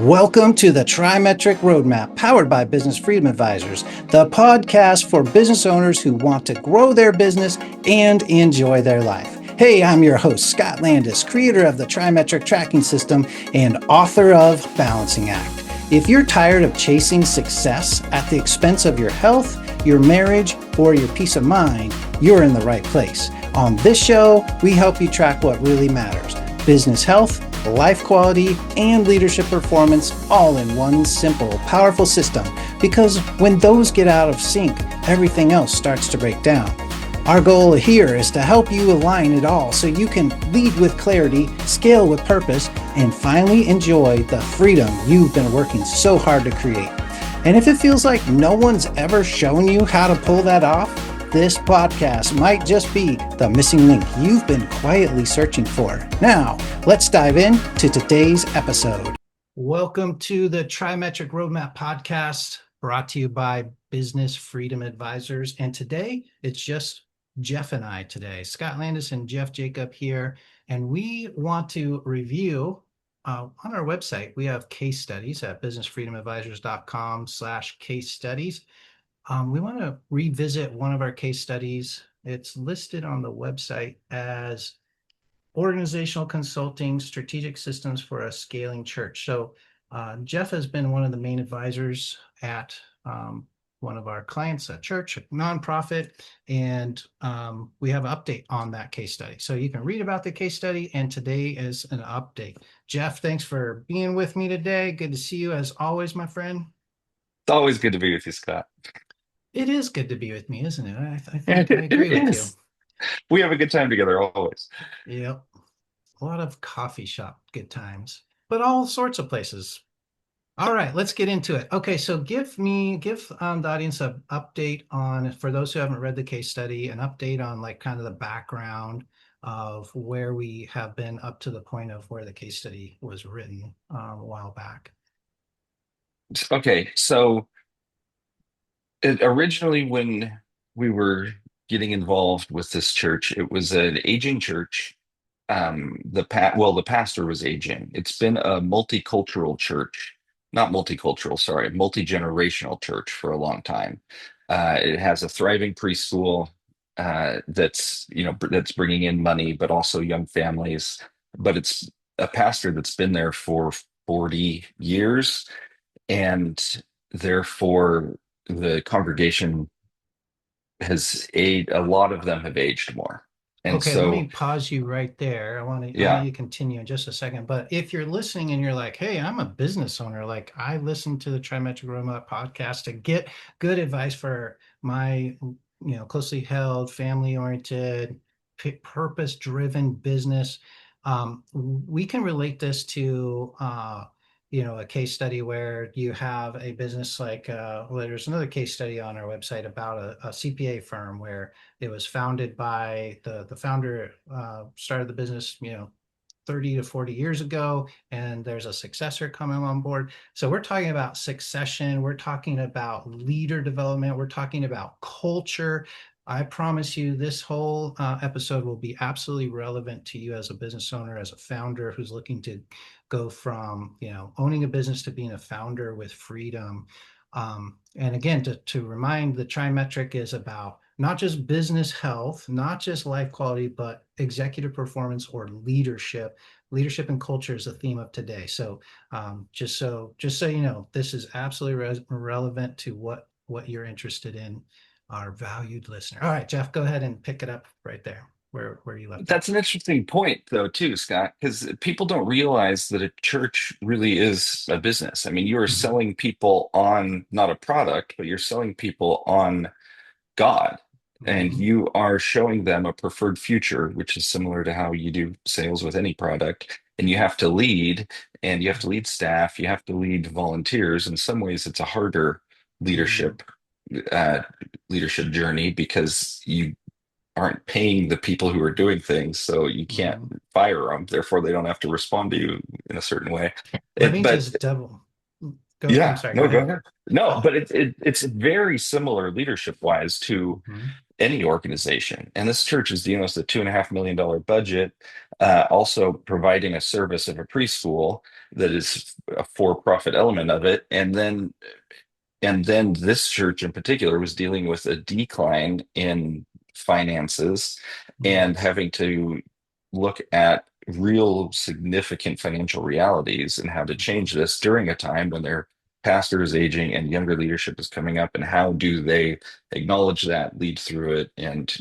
Welcome to the TriMetric Roadmap, powered by Business Freedom Advisors, the podcast for business owners who want to grow their business and enjoy their life. Hey, I'm your host, Scott Landis, creator of the TriMetric tracking system and author of Balancing Act. If you're tired of chasing success at the expense of your health, your marriage, or your peace of mind, you're in the right place. On this show, we help you track what really matters: business health, life quality, and leadership performance, all in one simple, powerful system. Because when those get out of sync, everything else starts to break down. Our goal here is to help you align it all so you can lead with clarity, scale with purpose, and finally enjoy the freedom you've been working so hard to create. And if it feels like no one's ever shown you how to pull that off, this podcast might just be the missing link you've been quietly searching for. Now, let's dive into today's episode. Welcome to the TriMetric Roadmap Podcast, brought to you by Business Freedom Advisors. And today, it's just Jeff and I today. Scott Landis and Jeff Jacob here. And we want to review on our website. We have case studies at businessfreedomadvisors.com/case studies. We want to revisit one of our case studies. It's listed on the website as Organizational Consulting Strategic Systems for a Scaling Church. So Jeff has been one of the main advisors at one of our clients, a church, a nonprofit, and we have an update on that case study. So you can read about the case study, and today is an update. Jeff, thanks for being with me today. Good to see you as always, my friend. It's always good to be with you, Scott. It is good to be with me, isn't it? I think I agree It with is. We have a good time together always. you. Yep. A lot of coffee shop good times, but all sorts of places. All right, let's get into it. Okay, so give the audience an update on, for those who haven't read the case study, an update on like kind of the background of where we have been up to the point of where the case study was written a while back. Okay, so originally when we were getting involved with this church, it was an aging church. The pastor was aging. It's been a multicultural church, not multicultural, sorry, multi-generational church for a long time. It has a thriving preschool that's bringing in money, but also young families. But it's a pastor that's been there for 40 years, and therefore the congregation has aged. A lot of them have aged more, and Okay, let me so pause you right there. I want yeah. you to continue in just a second. But if you're listening and you're like, hey, I'm a business owner, like I listen to the TriMetric Roadmap podcast to get good advice for my, closely held, family-oriented, purpose-driven business. We can relate this to a case study where you have a business like there's another case study on our website about a CPA firm where it was founded by the founder, started the business 30 to 40 years ago, and there's a successor coming on board. So we're talking about succession, we're talking about leader development, we're talking about culture. I promise you this whole episode will be absolutely relevant to you as a business owner, as a founder who's looking to go from owning a business to being a founder with freedom. And again, to remind, the TriMetric is about not just business health, not just life quality, but executive performance or leadership. Leadership and culture is the theme of today. So just so you know, this is absolutely relevant to what you're interested in, our valued listener. All right, Jeff, go ahead and pick it up right there where you left That's off. an interesting point, though, too, Scott, because people don't realize that a church really is a business. I mean, you are Mhm. selling people on not a product, but you're selling people on God, and Mhm. you are showing them a preferred future, which is similar to how you do sales with any product. And you have to lead, and you have to lead staff, you have to lead volunteers. In some ways, it's a harder Mhm. leadership uh, leadership journey because you aren't paying the people who are doing things, so you can't Mhm. fire them. Therefore, they don't have to respond to you in a certain way. Let It, me but just double go. I'm yeah, sorry, go no, go ahead. ahead. No, Oh. but it's very similar leadership wise to Mhm. any organization. And this church is dealing with a $2.5 million budget, also providing a service of a preschool. that is a for-profit element of it. And then this church in particular was dealing with a decline in finances Mm. and having to look at real significant financial realities and how to change this during a time when their pastor is aging and younger leadership is coming up. And how do they acknowledge that, lead through it, and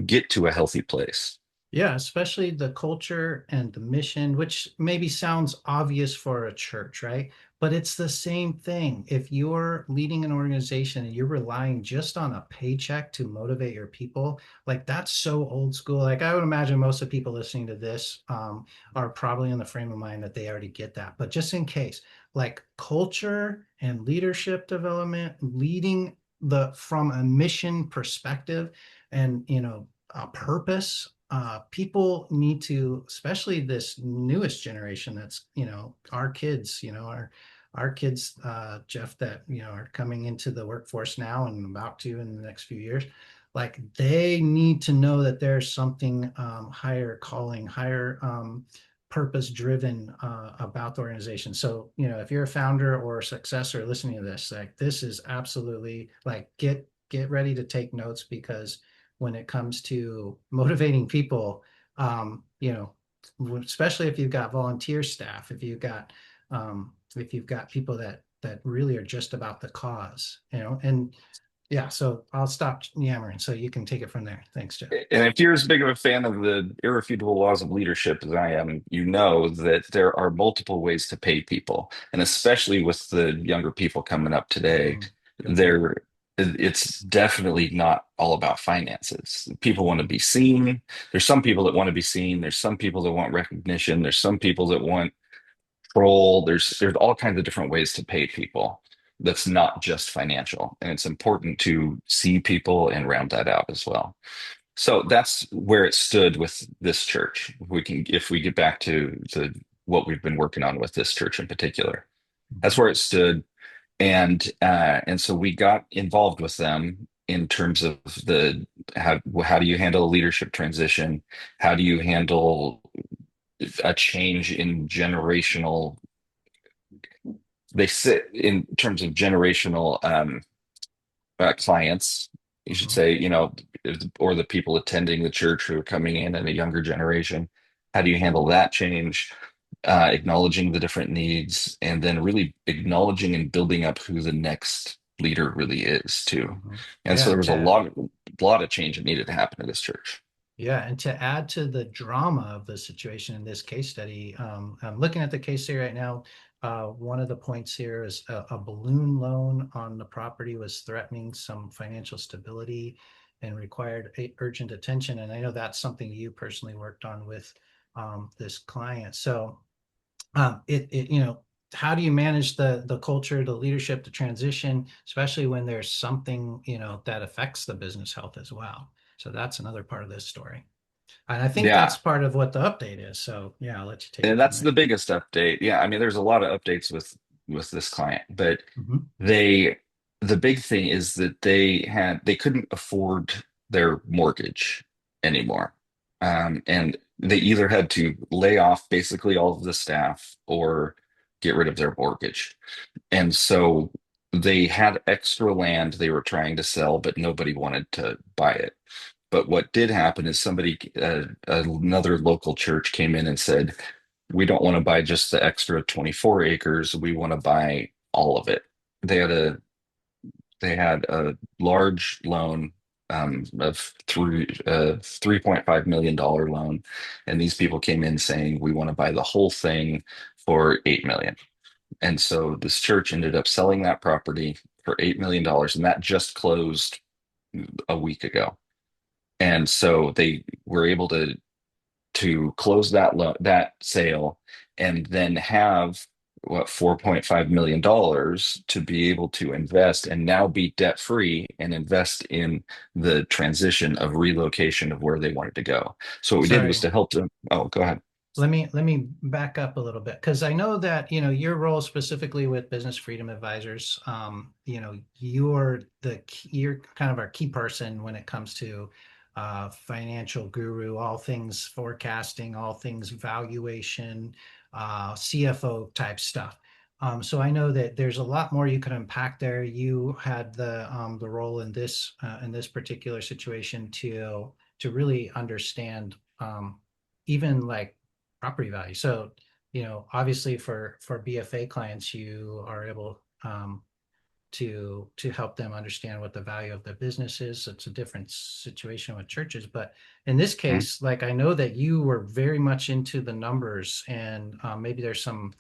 get to a healthy place? Yeah, especially the culture and the mission, which maybe sounds obvious for a church, right? But it's the same thing. If you're leading an organization and you're relying just on a paycheck to motivate your people, like that's so old school. Like I would imagine most of the people listening to this are probably in the frame of mind that they already get that. But just in case, like culture and leadership development, leading the from a mission perspective and a purpose, people need to, especially this newest generation that's, our kids, our kids, Jeff, that, are coming into the workforce now and about to in the next few years. Like they need to know that there's something higher calling, higher purpose driven about the organization. So, if you're a founder or a successor listening to this, like this is absolutely like get ready to take notes because when it comes to motivating people, you know, especially if you've got volunteer staff, if you've got people that really are just about the cause, and yeah. So I'll stop yammering so you can take it from there. Thanks, Jeff. And if you're as big of a fan of the irrefutable laws of leadership as I am, you know that there are multiple ways to pay people. And especially with the younger people coming up today, Good point. there it's definitely not all about finances. People want to be seen. There's some people that want to be seen. There's some people that want recognition. There's some people that want control. There's all kinds of different ways to pay people. That's not just financial. And it's important to see people and round that out as well. So that's where it stood with this church. If we get back to what we've been working on with this church in particular, that's where it stood. And so we got involved with them in terms of the how do you handle a leadership transition? How do you handle a change in generational? They sit in terms of generational clients, you should Mhm. say, or the people attending the church who are coming in and a younger generation. How do you handle that change? Acknowledging the different needs, and then really acknowledging and building up who the next leader really is too. Mhm. And so Yeah, there was a lot of change that needed to happen in this church. yeah, and to add to the drama of the situation in this case study, I'm looking at the case study right now. One of the points here is a balloon loan on the property was threatening some financial stability and required urgent attention. And I know that's something you personally worked on with this client. So how do you manage the culture, the leadership, the transition, especially when there's something, that affects the business health as well. So that's another part of this story. And I think that's Yeah. part of what the update is. So yeah, I'll let you take And it from that's the there. biggest update. Yeah, I mean, there's a lot of updates with this client, but Mhm. they the big thing is that they couldn't afford their mortgage anymore. And they either had to lay off basically all of the staff or get rid of their mortgage. And so they had extra land they were trying to sell, but nobody wanted to buy it. But what did happen is another local church came in and said, we don't want to buy just the extra 24 acres. We want to buy all of it. They had a they had a large loan of $3.5 million loan, and these people came in saying we want to buy the whole thing for 8 million. And so this church ended up selling that property for $8 million, and that just closed a week ago. And so they were able to close that sale and then have what $4.5 million to be able to invest and now be debt free and invest in the transition of relocation of where they wanted to go. So what we did was Sorry. to help them. Oh, go ahead. Let me back up a little bit because I know that your role specifically with Business Freedom Advisors, you're kind of our key person when it comes to financial guru, all things forecasting, all things valuation, CFO type stuff. So I know that there's a lot more you could unpack there. You had the role in this particular situation to really understand even like property value. So obviously for BFA clients, you are able to help them understand what the value of the business is. It's a different situation with churches, but in this Mhm. case, like I know that you were very much into the numbers, and maybe there's some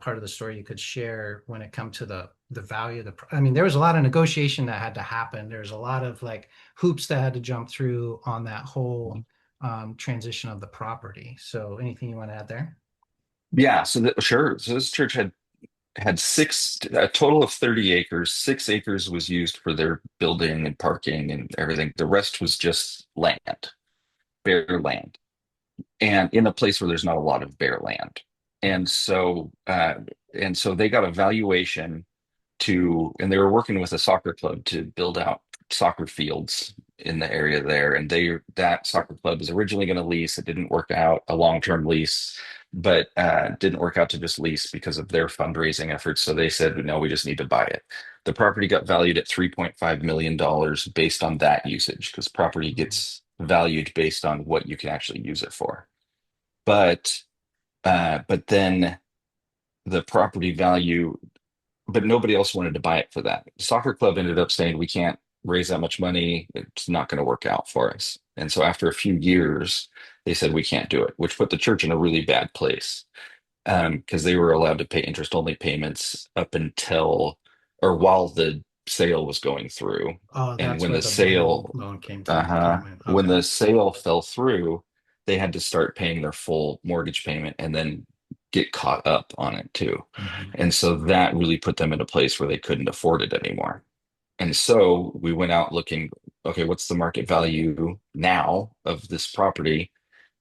part of the story you could share when it comes to the value of the. I mean, there was a lot of negotiation that had to happen. There's a lot of like hoops that had to jump through on that whole transition of the property. So, anything you want to add there? Yeah, sure. So this church had a total of 30 acres. 6 acres was used for their building and parking and everything. The rest was just land, bare land, and in a place where there's not a lot of bare land. And so, uh, and so they got a valuation and they were working with a soccer club to build out soccer fields in the area there. And that soccer club was originally going to lease. It didn't work out, a long-term lease, but didn't work out to just lease because of their fundraising efforts. So they said, no, we just need to buy it. The property got valued at $3.5 million based on that usage, because property gets valued based on what you can actually use it for. But then the property value, but nobody else wanted to buy it for that. The soccer club ended up saying, we can't raise that much money. It's not going to work out for us. And so after a few years, they said, we can't do it, which put the church in a really bad place, because they were allowed to pay interest only payments up until or while the sale was going through. Oh, And that's where the bridal loan came in. when Okay. the sale fell through, they had to start paying their full mortgage payment and then get caught up on it too. Mhm. And so that really put them in a place where they couldn't afford it anymore. And so we went out looking, okay, what's the market value now of this property?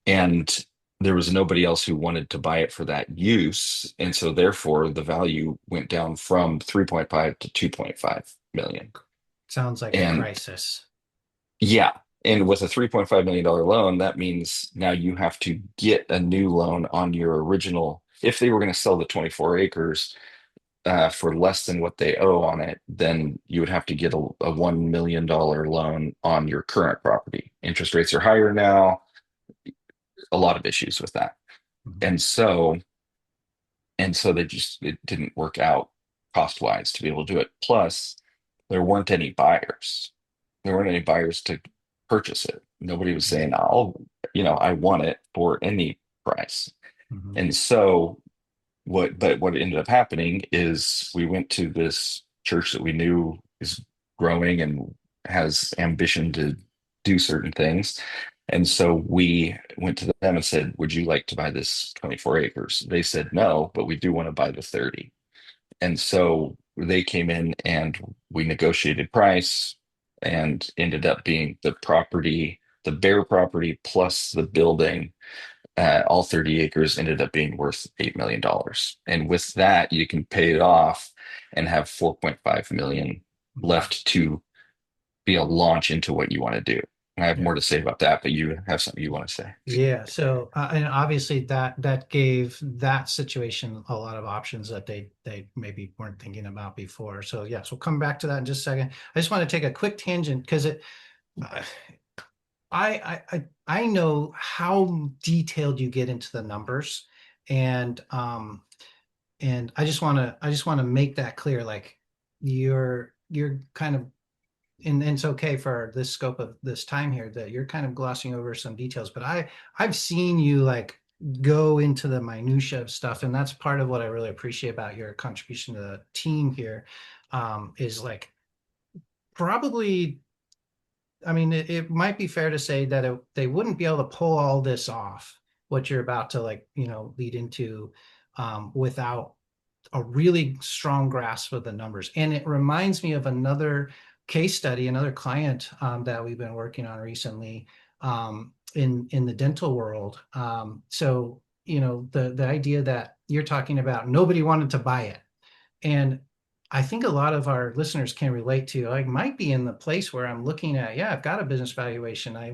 And there was nobody else who wanted to buy it for that use. And so therefore the value went down from 3.5 to 2.5 million. Sounds like a And crisis. yeah, and with a $3.5 million loan, that means now you have to get a new loan on your original. If they were going to sell the 24 acres for less than what they owe on it, then you would have to get a $1 million loan on your current property. Interest rates are higher now, a lot of issues with that. Mhm. And so, it didn't work out cost wise to be able to do it. Plus, there weren't any buyers. There weren't any buyers to purchase it. Nobody was saying, I want it for any price. Mhm. And so what ended up happening is we went to this church that we knew is growing and has ambition to do certain things. And so we went to them and said, would you like to buy this 24 acres? They said no, but we do want to buy the 30. And so they came in and we negotiated price and ended up being the bare property plus the building, all 30 acres ended up being worth $8 million. And with that, you can pay it off and have 4.5 million Mhm. left to be a launch into what you want to do. And I have Yeah. more to say about that, but you have something you want to say. Yeah. So, and obviously that gave that situation a lot of options that they maybe weren't thinking about before. So yes, we'll come back to that in just a second. I just want to take a quick tangent because uh, I know how detailed you get into the numbers, and I just want to make that clear. Like you're kind of, and it's okay for this scope of this time here that you're kind of glossing over some details, but I've seen you like go into the minutia of stuff, and that's part of what I really appreciate about your contribution to the team here. Is like probably, I mean, it might be fair to say that they wouldn't be able to pull all this off, what you're about to like, lead into, without a really strong grasp of the numbers. And it reminds me of another case study, another client that we've been working on recently in the dental world. So, the idea that you're talking about, nobody wanted to buy it. And I think a lot of our listeners can relate to. I might be in the place where I'm looking at, yeah, I've got a business valuation. I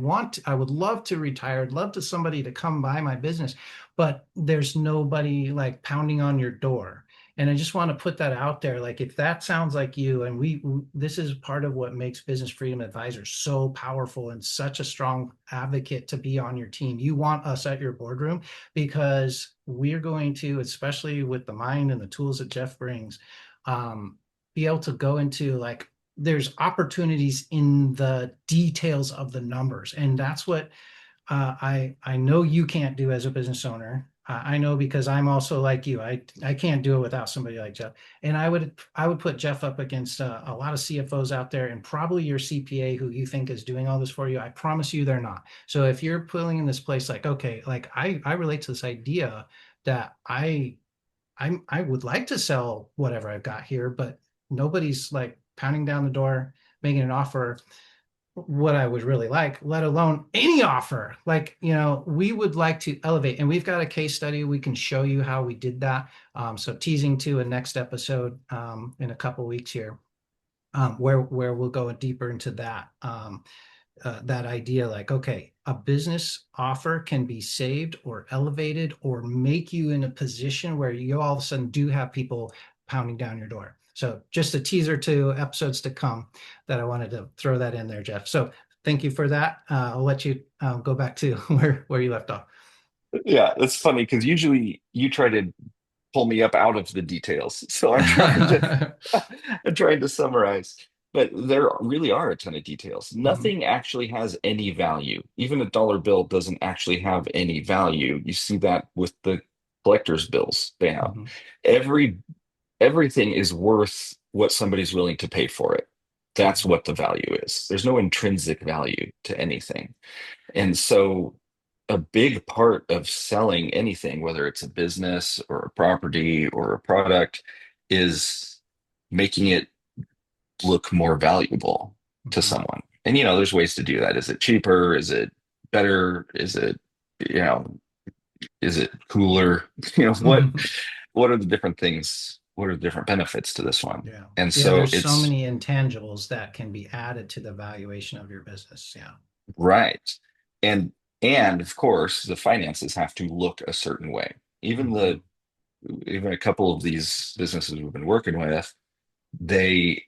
would love to retire. I'd love to somebody to come buy my business, but there's nobody like pounding on your door. And I just want to put that out there. Like if that sounds like you, and this is part of what makes Business Freedom Advisors so powerful and such a strong advocate to be on your team. You want us at your boardroom because we're going to, especially with the mind and the tools that Jeff brings, be able to go into like there's opportunities in the details of the numbers, and that's what I know you can't do as a business owner. I know because I'm also like you. I can't do it without somebody like Jeff. And I would put Jeff up against a lot of CFOs out there, and probably your CPA who you think is doing all this for you. I promise you they're not. So if you're pulling in this place, like okay, like I relate to this idea that I would like to sell whatever I've got here, but nobody's like pounding down the door, making an offer what I would really like, let alone any offer. Like, we would like to elevate, and we've got a case study. We can show you how we did that. So teasing to a next episode in a couple weeks here, where we'll go deeper into that. That idea like, okay, a business offer can be saved or elevated or make you in a position where you all of a sudden do have people pounding down your door. So just a teaser to episodes to come that I wanted to throw that in there, Jeff. So thank you for that. I'll let you go back to where you left off. Yeah, that's funny because usually you try to pull me up out of the details. So I'm trying to I'm trying to summarize. But there really are a ton of details. Mhm, Nothing actually has any value. Even a dollar bill doesn't actually have any value. You see that with the collector's bills they have. mhm, Every everything is worth what somebody's willing to pay for it. That's mhm, what the value is. There's no intrinsic value to anything. And so a big part of selling anything, whether it's a business or a property or a product, is making it look more valuable to mhm, someone. And there's ways to do that. Is it cheaper? Is it better? You know, is it cooler? You know, what mhm. what are the different things? What are the different benefits to this one? Yeah. And Yeah, so there's so it's many intangibles that can be added to the valuation of your business. Yeah. right. And and of course, the finances have to look a certain way. Even Mhm, the even a couple of these businesses we've been working with, they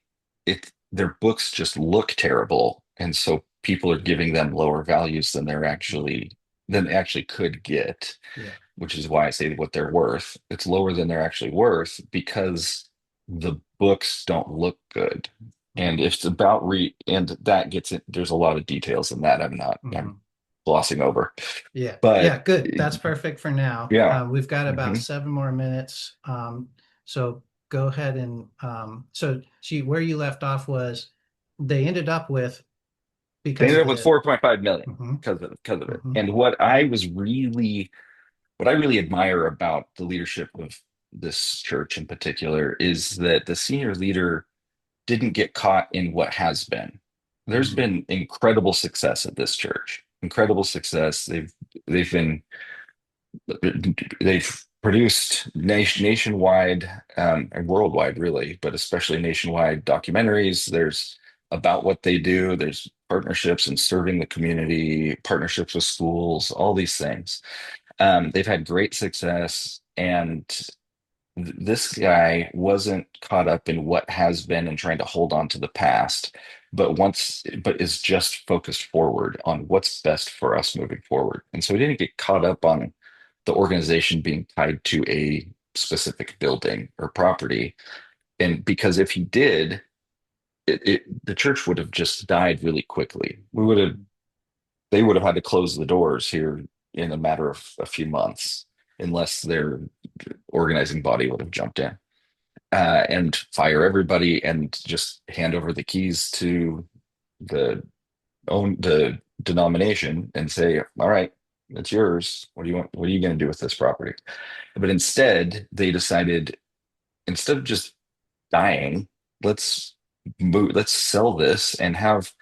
their books just look terrible, and so people are giving them lower values mhm. than they actually could get, Yeah. which is why I say what they're worth. It's lower than they're actually worth because the books don't look good. And Mhm, if it's about and that gets it, there's a lot of details in that I'm mhm. glossing over. Yeah. But Yeah. Good. That's perfect for now. yeah, We've got about hmm 7 more minutes. So go ahead and so see where you left off was they ended up with they because ended of up with the 4.5 million mhm, because of it. mhm, And what I really admire about the leadership of this church in particular is that the senior leader didn't get caught in what has been. There's mhm, been incredible success at this church. Incredible success. They've been they've produced nationwide and worldwide, really, but especially nationwide documentaries. There's about what they do. There's partnerships and serving the community, partnerships with schools, all these things. They've had great success, and this guy wasn't caught up in what has been and trying to hold on to the past, but is just focused forward on what's best for us moving forward. And so he didn't get caught up on the organization being tied to a specific building or property. And because if he did, the church would have just died really quickly. They would have had to close the doors here in a matter of a few months, unless their organizing body would have jumped in and fire everybody and just hand over the keys to the the denomination and say, "All right, it's yours. What do you want? What are you going to do with this property?" But instead, they decided instead of just dying, let's let's sell this and have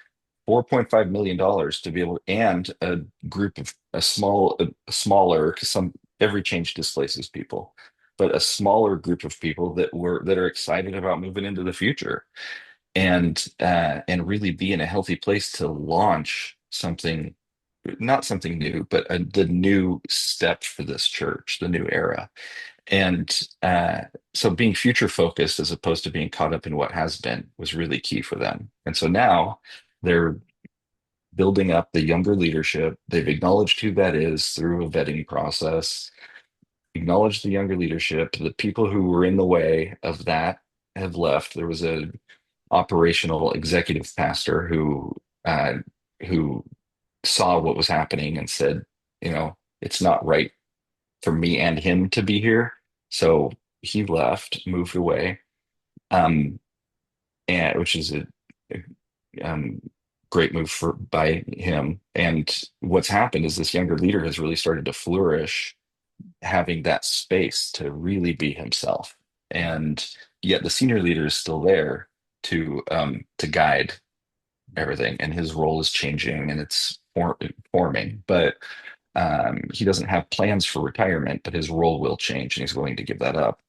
$4.5 million to be able and a group of a smaller because some every change displaces people but a smaller group of people that are excited about moving into the future and really be in a healthy place to launch something, not something new, but the new step for this church, the new era. And so being future focused as opposed to being caught up in what has been was really key for them. And so now they're building up the younger leadership. They've acknowledged who that is through a vetting process, acknowledged the younger leadership. The people who were in the way of that have left. There was a operational executive pastor uh, who saw what was happening and said, it's not right for me and him to be here. So he left, moved away, um, and which is a um, great move by him. And what's happened is this younger leader has really started to flourish, having that space to really be himself. And yet the senior leader is still there to guide everything, and his role is changing and it's forming. But he doesn't have plans for retirement, but his role will change and he's willing to give that up.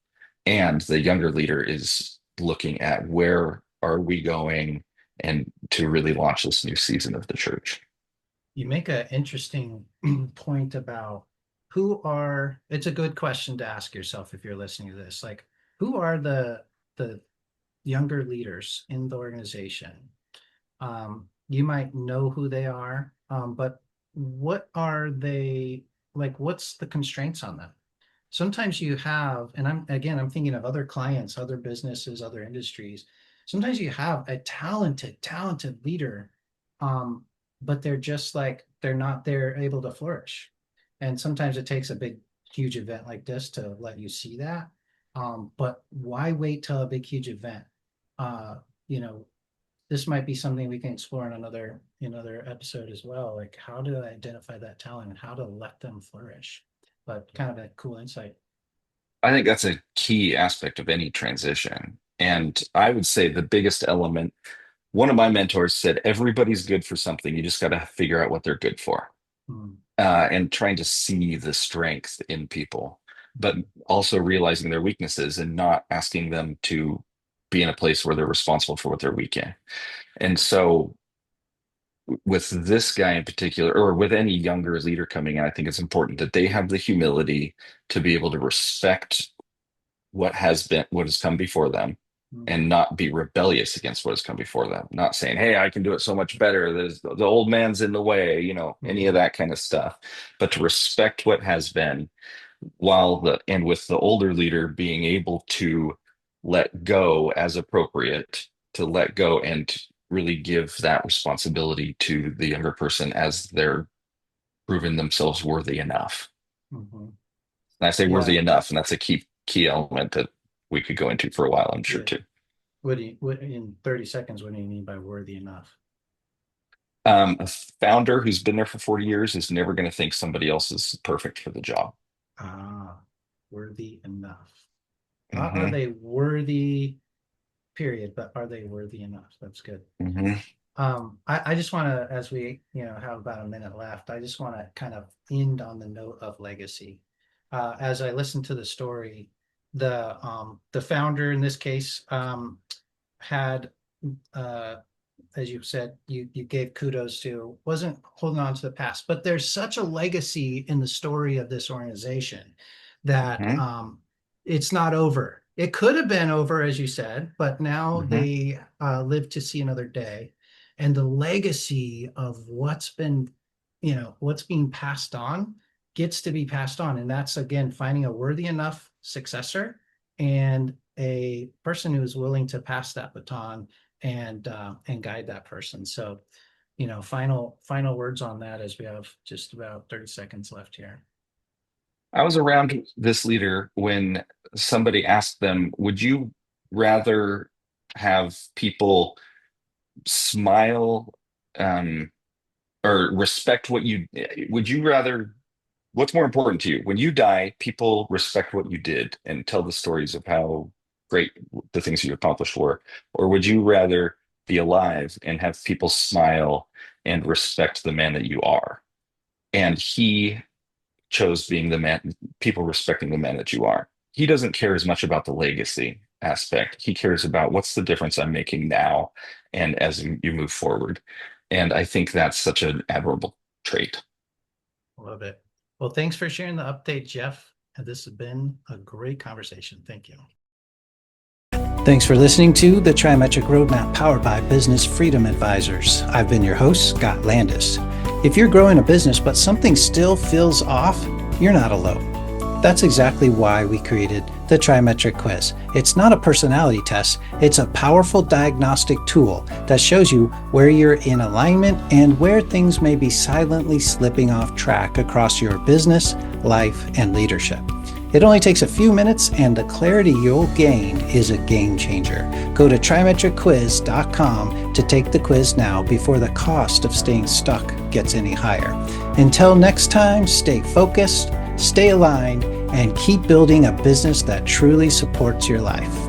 And the younger leader is looking at where are we going and to really launch this new season of the church. You make an interesting point about it's a good question to ask yourself if you're listening to this. Like, who are the younger leaders in the organization? You might know who they are, but what are they like? What's the constraints on them? Sometimes you have, and I'm thinking of other clients, other businesses, other industries. Sometimes you have a talented leader, um, but they're just like they're able to flourish. And sometimes it takes a big, huge event like this to let you see that. But why wait till a big, huge event? Uh, you know, this might be something we can explore in another episode as well. Like how to identify that talent and how to let them flourish. But kind of a cool insight. I think that's a key aspect of any transition. And I would say the biggest element, one of my mentors said, everybody's good for something. You just got to figure out what they're good for. Hmm. And trying to see the strength in people, but also realizing their weaknesses and not asking them to be in a place where they're responsible for what they're weak in. And so with this guy in particular, or with any younger leader coming in, I think it's important that they have the humility to be able to respect what has come before them and not be rebellious against what has come before them. Not saying, hey, I can do it so much better. The old man's in the way, any of Hmm. that kind of stuff, but to respect what has been and with the older leader being able to let go as appropriate, to let go and really give that responsibility to the younger person as they're proven themselves worthy enough. Hmm. And I say Yeah, worthy enough, and that's a key element that we could go into for a while, I'm sure yeah. too. What in 30 seconds, what do you mean by worthy enough? A founder who's been there for 40 years is never going to think somebody else is perfect for the job. Ah, worthy enough. Not are Hmm. they worthy, period, but are they worthy enough? That's good. Hmm. I just want to, as we, have about a minute left, I just want to kind of end on the note of legacy. As I listened to the story, the founder in this case had, uh, as you said, you gave kudos to, wasn't holding on to the past, but there's such a legacy in the story of this organization that Hmm. it's not over. It could have been over, as you said, but now Hmm. they live to see another day. And the legacy of what's being passed on gets to be passed on. And that's, again, finding a worthy enough successor and a person who is willing to pass that baton and guide that person. So, final words on that as we have just about 30 seconds left here. I was around this leader when somebody asked them, would you rather have people smile um, or respect would you rather, what's more important to you? When you die, people respect what you did and tell the stories of how great the things you accomplished were. Or would you rather be alive and have people smile and respect the man that you are? And he chose being the man, people respecting the man that you are. he doesn't care as much about the legacy aspect. He cares about what's the difference I'm making now and as you move forward. And I think that's such an admirable trait. Love it. Well, thanks for sharing the update, Jeff. And this has been a great conversation. Thank you. Thanks for listening to the TriMetric Roadmap powered by Business Freedom Advisors. I've been your host, Scott Landis. If you're growing a business but something still feels off, you're not alone. That's exactly why we created the TriMetric quiz. It's not a personality test. It's a powerful diagnostic tool that shows you where you're in alignment and where things may be silently slipping off track across your business, life, and leadership. It only takes a few minutes, and the clarity you'll gain is a game changer. Go to TriMetricQuiz.com to take the quiz now before the cost of staying stuck gets any higher. Until next time, stay focused, stay aligned, and keep building a business that truly supports your life.